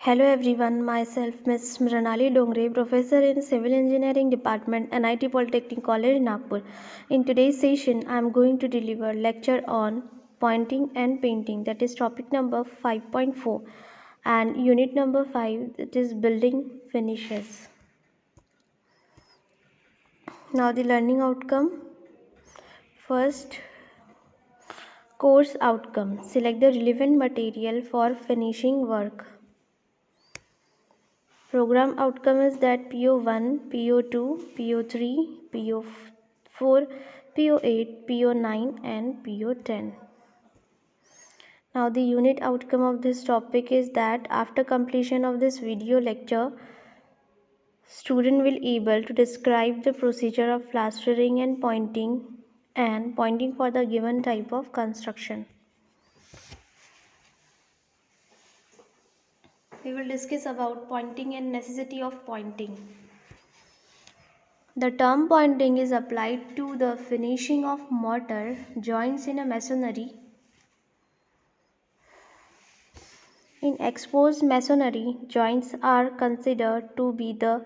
Hello everyone, myself Ms. Mranali Dongre, Professor in Civil Engineering Department, NIT Polytechnic College, Nagpur. In today's session, I am going to deliver lecture on pointing and painting, that is topic number 5.4 and unit number 5, that is building finishes. Now the learning outcome. First, course outcome. Select the relevant material for finishing work. Program outcome is that PO1, PO2, PO3, PO4, PO8, PO9 and PO10. Now the unit outcome of this topic is that after completion of this video lecture, student will able to describe the procedure of plastering and pointing for the given type of construction. We will discuss about pointing and necessity of pointing. The term pointing is applied to the finishing of mortar joints in a masonry. In exposed masonry, joints are considered to be the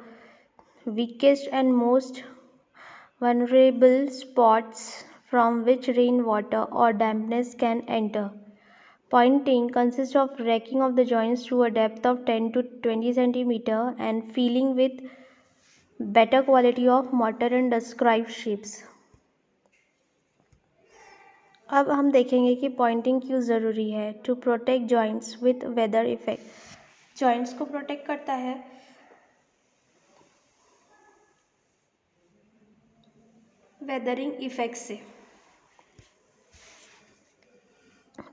weakest and most vulnerable spots from which rainwater or dampness can enter. Pointing consists of racking of the joints to a depth of 10 to 20 cm and filling with better quality of mortar and described shapes. अब हम देखेंगे कि Poynting क्यों ज़रूरी है. To protect joints with weather effect. Joints को protect करता है वेदरिंग इफेक्ट से.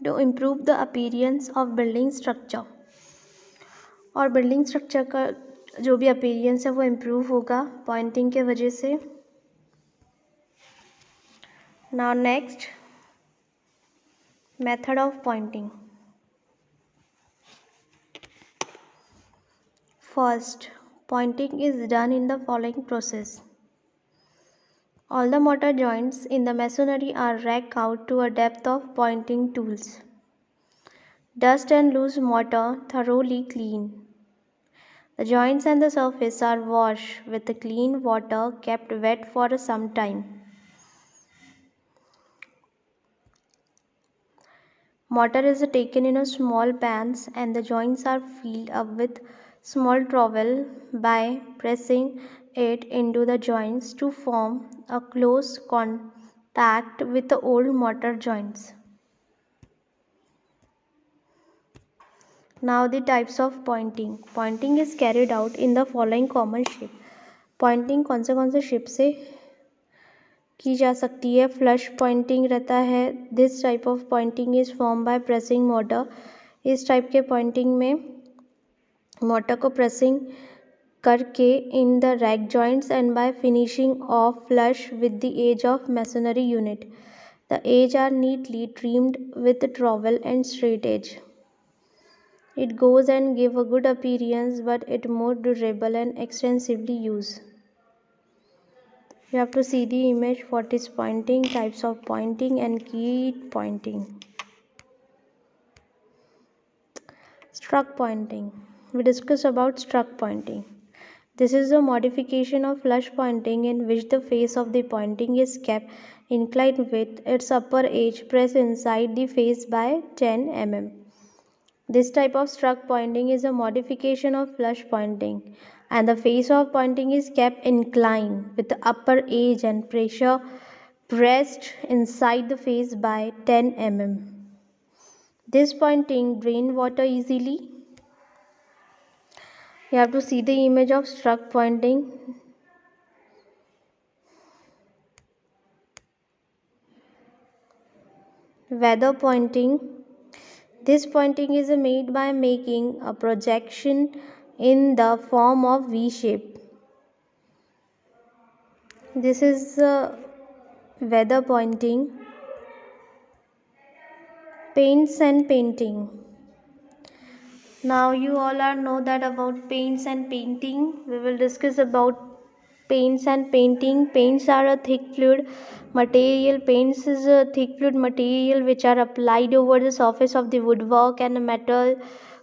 To improve the appearance of building structure. और बिल्डिंग स्ट्रक्चर का जो भी अपीयरेंस है वो इम्प्रूव होगा पॉइंटिंग के वजह से. Now next, method of pointing. First, pointing is done in the following process. All the mortar joints in the masonry are racked out to a depth of pointing tools. Dust and loose mortar thoroughly clean. The joints and the surface are washed with the clean water kept wet for some time. Mortar is taken in a small pans and the joints are filled up with small trowel by pressing it into the joints to form a close contact with the old mortar joints. Now the types of pointing. Pointing is carried out in the following common shape. Pointing कौन से shape से की जा सकती है. Flush pointing रहता है. This type of pointing is form by pressing mortar. इस टाइप के पॉइंटिंग में मोटर को प्रेसिंग करके in the rake joints and by finishing off flush with the edge of masonry unit. The edge are neatly trimmed with trowel and straight edge. It goes and give a good appearance, but it more durable and extensively used. You have to see the image. What is pointing, types of pointing and key pointing. Struck pointing. We discuss about struck pointing. This is a modification of flush pointing in which the face of the pointing is kept inclined with its upper edge pressed inside the face by 10 mm. This type of struck pointing is a modification of flush pointing, and the face of pointing is kept inclined with the upper edge and pressure pressed inside the face by 10 mm. This pointing drain water easily. You have to see the image of struck pointing. Weather pointing. This pointing is made by making a projection in the form of V shape. This is weather pointing. Paints and painting. Now you all are know that about paints and painting. We will discuss about paints and painting. Paints are a thick fluid material. Paints is a thick fluid material which are applied over the surface of the woodwork and metal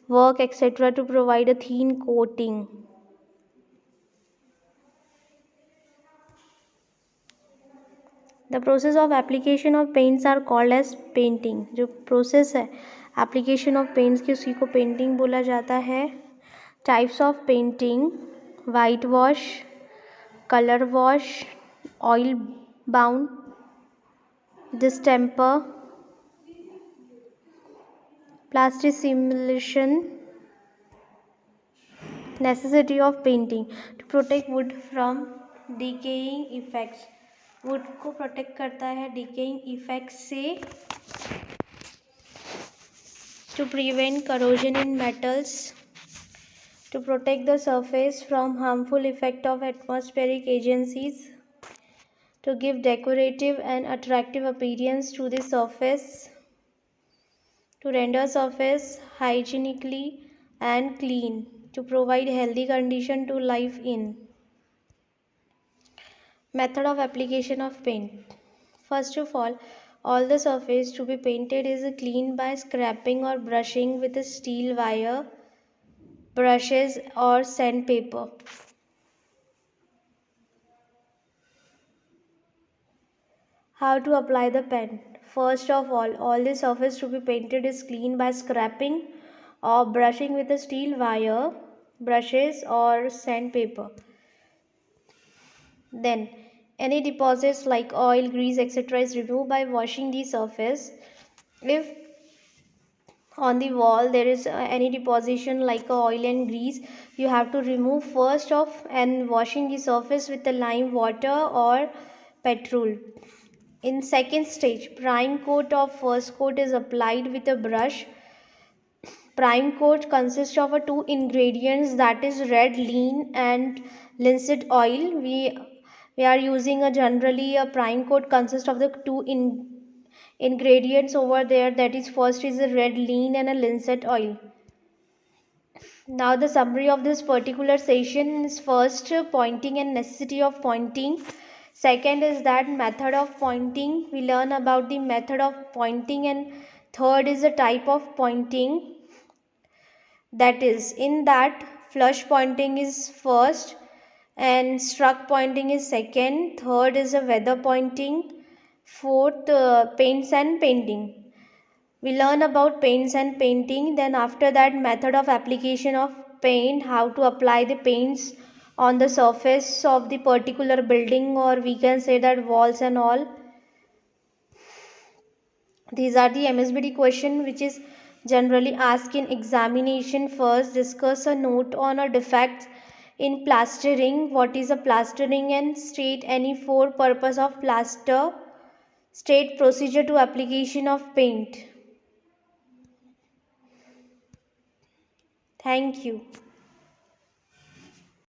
work, etc. to provide a thin coating. The process of application of paints are called as painting. जो process है application of paints की उसी को painting बोला जाता है. Types of painting: white wash, color wash, oil bound, distemper, plastic simulation. Necessity of painting: to protect wood from decaying effects. Wood को protect करता है डिकेइंग इफेक्ट से. To prevent corrosion in metals. To protect the surface from harmful effect of atmospheric agencies. To give decorative and attractive appearance to the surface. To render surface hygienically and clean. To provide healthy condition to live in. Method of application of paint. First of all the surface to be painted is cleaned by scraping or brushing with a steel wire, brushes or sandpaper. How to apply the paint? First of all the surface to be painted is cleaned by scraping or brushing with a steel wire, brushes or sandpaper. Then any deposits like oil, grease, etc. is removed by washing the surface. If on the wall there is any deposition like oil and grease, you have to remove first of and washing the surface with the lime water or petrol. In second stage, prime coat of first coat is applied with a brush. Prime coat consists of two ingredients, that is red lean and linseed oil. We are using generally a prime coat consists of the two ingredients over there, that is first is a red lean and a linseed oil. Now the summary of this particular session is: first, pointing and necessity of pointing. Second is that method of pointing, we learn about the method of pointing. And third is the type of pointing, that is in that flush pointing is first and struck pointing is second. Third is a weather pointing. Fourth, paints and painting. We learn about paints and painting. Then after that, method of application of paint, how to apply the paints on the surface of the particular building, or we can say that walls and all. These are the MSBD question which is generally asked in examination. First, discuss a note on a defects in plastering. What is a plastering? And state any four purpose of plaster. State procedure to application of paint. Thank you.